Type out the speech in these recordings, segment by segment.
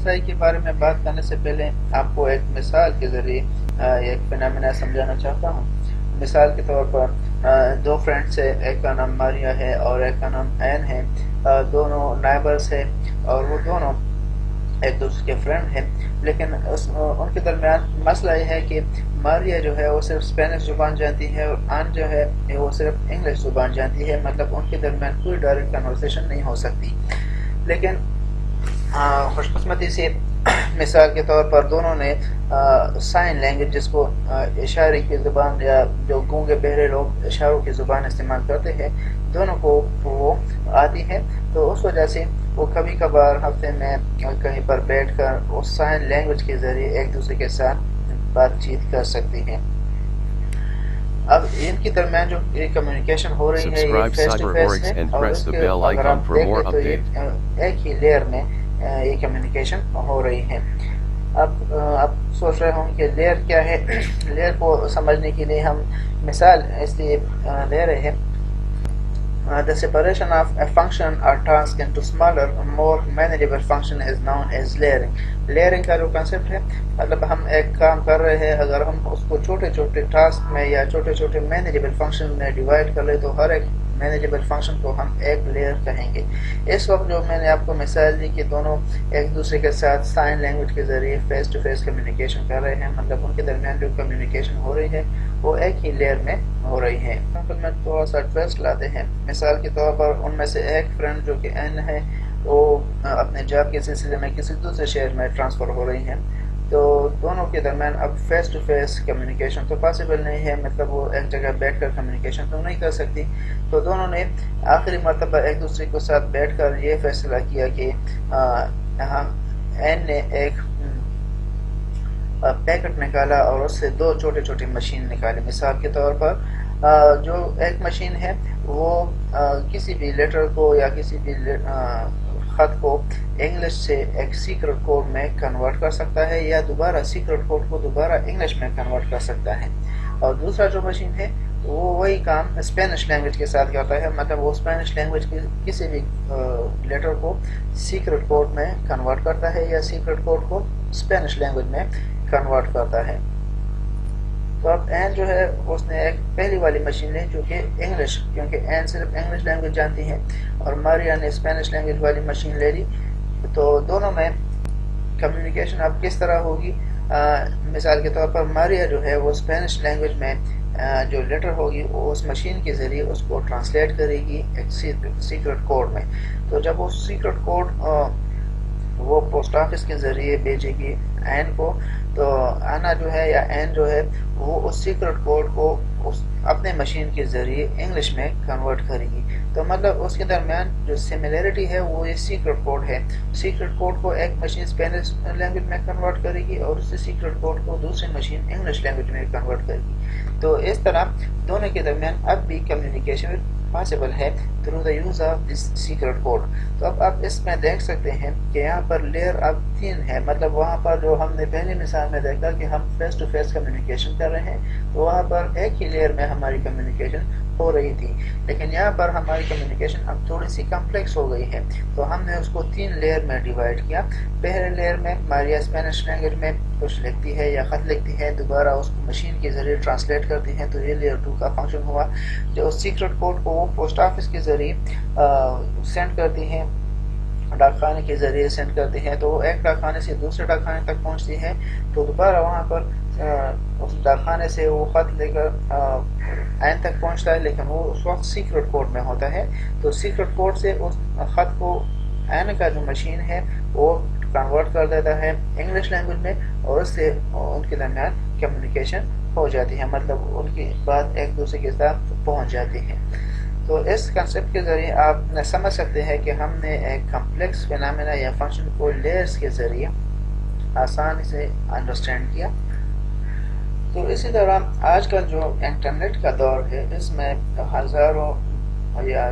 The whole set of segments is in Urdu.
رسائی کے بارے میں بات کرنے سے پہلے آپ کو ایک مثال کے ذریعے ایک فینامنا سمجھانا چاہتا ہوں۔ مثال کے طور پر دو فرینڈس ہے، ایک کا نام ماریا ہے اور ایک کا نام این ہے۔ دونوں نائبرس ہیں اور وہ دونوں ایک دوسرے کے فرینڈ ہیں، لیکن ان کے درمیان مسئلہ یہ ہے کہ ماریا جو ہے وہ صرف اسپینش زبان جانتی ہے اور آن جو ہے وہ صرف انگلش زبان جانتی ہے، مطلب ان کے درمیان کوئی ڈائریکٹ کنورسیشن نہیں ہو سکتی۔ لیکن خوش قسمتی سے مثال کے طور پر دونوں نے سائن لینگویج، جس کو اشارے کی زبان یا جو گونگے بہرے لوگ اشاروں کی زبان استعمال کرتے ہیں، دونوں کو وہ آتی ہے، تو اس وجہ سے وہ کبھی کبھار ہفتے میں کہیں پر بیٹھ کر اس سائن لینگویج کے ذریعے ایک دوسرے کے ساتھ بات چیت کر سکتی ہیں۔ اب ان کے درمیان جو یہ کمیونیکیشن ہو رہی ہے یہ فیس ٹو فیس ہے، اور اس کے اگر آپ دیکھیں تو یہ ایک ہی لیئر میں یہ کمیونیکیشن ہو رہی ہے۔ اب آپ سوچ رہے ہوں کہ لیئر کیا ہے؟ لیئر کو سمجھنے کے لیے ہم مثال اس لیے لے رہے ہیں، the separation of a function or task into smaller, more manageable function is known as layering. Layering کا جو کنسپٹ ہے، مطلب ہم ایک کام کر رہے ہیں، اگر ہم اس کو چھوٹے چھوٹے ٹاسک میں یا چھوٹے چھوٹے مینیجیبل فنکشن میں ڈیوائڈ کر لیں تو ہر ایک مینیجیبل فنکشن کو ہم ایک لیئر کہیں گے۔ اس وقت جو میں نے آپ کو مثال دی کہ دونوں ایک دوسرے کے ساتھ سائن لینگویج کے ذریعے فیس ٹو فیس کمیونیکیشن کر رہے ہیں، مطلب ان کے درمیان جو کمیونیکیشن ہو رہی ہے وہ ایک ہی لیئر میں ہو رہی ہے۔ میں تھوڑا سا ٹویسٹ لاتے ہیں۔ مثال کے طور پر ان میں سے ایک فرینڈ جو کہ این ہے، وہ اپنے جاب کے سلسلے میں کسی دوسرے شہر میں ٹرانسفر ہو رہی ہیں، تو دونوں کے درمیان اب فیس ٹو فیس کمیونیکیشن تو پاسبل نہیں ہے، مطلب وہ ایک جگہ بیٹھ کر کمیونیکیشن تو نہیں کر سکتی، تو دونوں نے آخری مرتبہ ایک دوسرے کے ساتھ بیٹھ کر یہ فیصلہ کیا کہ یہاں این نے ایک پیکٹ نکالا اور اس سے دو چھوٹے چھوٹے مشین نکالے۔ مثال کے طور پر جو ایک مشین ہے وہ کسی بھی لیٹر کو یا کسی بھی خط کو انگلش سے ایک سیکرٹ کوڈ میں کنورٹ کر سکتا ہے یا دوبارہ سیکرٹ کوڈ کو دوبارہ انگلش میں کنورٹ کر سکتا ہے، اور دوسرا جو مشین ہے وہ وہی کام اسپینش لینگویج کے ساتھ کرتا ہے، مطلب وہ اسپینش لینگویج کے کسی بھی لیٹر کو سیکرٹ کوڈ میں کنورٹ کرتا ہے یا سیکرٹ کوڈ کو اسپینش لینگویج میں کنورٹ کرتا ہے۔ تو اب این جو ہے اس نے ایک پہلی والی مشین لی جو کہ انگلش، کیونکہ این صرف انگلش لینگویج جانتی ہے، اور ماریا نے اسپینش لینگویج والی مشین لے لی، تو دونوں میں کمیونیکیشن اب کس طرح ہوگی؟ مثال کے طور پر ماریا جو ہے وہ اسپینش لینگویج میں جو لیٹر ہوگی وہ اس مشین کے ذریعے اس کو ٹرانسلیٹ کرے گی ایک سیکرٹ کوڈ میں، تو جب وہ سیکرٹ کوڈ وہ پوسٹ آفس کے ذریعے بھیجے گی این کو، تو آنا جو ہے یا این جو ہے وہ اس سیکرٹ کوڈ کو اپنے مشین کے ذریعے انگلش میں کنورٹ کرے گی، تو مطلب اس کے درمیان جو سملیرٹی ہے وہ یہ سیکرٹ کوڈ ہے۔ سیکرٹ کوڈ کو ایک مشین اسپینش لینگویج میں کنورٹ کرے گی اور اسی سیکرٹ کوڈ کو دوسری مشین انگلش لینگویج میں کنورٹ کرے گی، تو اس طرح دونوں کے درمیان اب بھی کمیونیکیشن پاسبل ہے through the use of this secret code. تو اب آپ اس میں دیکھ سکتے ہیں کہ یہاں پر لیئر اب 3 ہے، مطلب وہاں پر جو ہم نے پہلی مثال میں دیکھا کہ ہم فیس ٹو فیس کمیونیکیشن کر رہے ہیں، تو وہاں پر ایک ہی لیئر میں ہماری کمیونیکیشن ہو رہی تھی، لیکن یہاں پر ہماری کمیونیکیشن اب تھوڑی سی کمپلیکس ہو گئی ہے، تو ہم نے اس کو 3 لیئر میں ڈیوائڈ کیا۔ پہلے لیئر میں ماریا اسپینش لینگویج میں کچھ لکھتی ہے یا خط لکھتی ہے، دوبارہ اس کو مشین کے ذریعے ٹرانسلیٹ کرتی ہے، تو یہ لیئر 2 کا فنکشن ہوا۔ جو سیکرٹ کوڈ کو وہ پوسٹ آفس کے ذریعے سینڈ کرتی ہیں، ڈاک خانے کے ذریعے سینڈ کرتی ہیں، تو وہ ایک ڈاک خانے سے دوسرے ڈاک خانے تک پہنچتی ہے، تو دوبارہ وہاں پر اس ڈاک خانے سے وہ خط لے کر این تک پہنچتا ہے، لیکن وہ اس وقت سیکرٹ کوڈ میں ہوتا ہے، تو سیکرٹ کوڈ سے اس خط کو این کا جو مشین ہے وہ کنورٹ کر دیتا ہے انگلش لینگویج میں، اور اس سے ان کے درمیان کمیونیکیشن ہو جاتی ہے، مطلب ان کی بات ایک دوسرے کے ساتھ پہنچ جاتی ہے۔ تو اس کنسپٹ کے ذریعے آپ سمجھ سکتے ہیں کہ ہم نے ایک کمپلیکس فینامنا یا فنکشن کو لیئرز کے ذریعے آسانی سے انڈرسٹینڈ کیا۔ تو اسی طرح آج کا جو انٹرنیٹ کا دور ہے، اس میں ہزاروں یا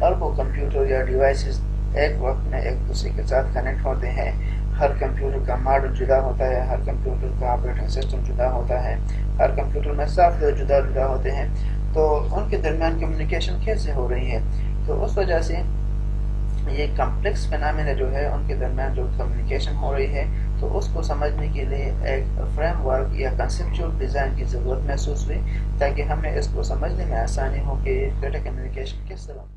اربوں کمپیوٹر یا ڈیوائسز ایک وقت میں ایک دوسرے کے ساتھ کنیکٹ ہوتے ہیں۔ ہر کمپیوٹر کا ماڈل جدا ہوتا ہے، ہر کمپیوٹر کا آپریٹنگ سسٹم جدا ہوتا ہے، ہر کمپیوٹر میں سافٹ ویئر جدا جدا ہوتے ہیں، تو ان کے درمیان کمیونیکیشن کیسے ہو رہی ہے؟ تو اس وجہ سے یہ کمپلیکس فینامنا جو ہے ان کے درمیان جو کمیونیکیشن ہو رہی ہے، تو اس کو سمجھنے کے لیے ایک فریم ورک یا کنسیپچول ڈیزائن کی ضرورت محسوس ہوئی، تاکہ ہمیں اس کو سمجھنے میں آسانی ہو کہ ڈیٹا کمیونیکیشن کس طرح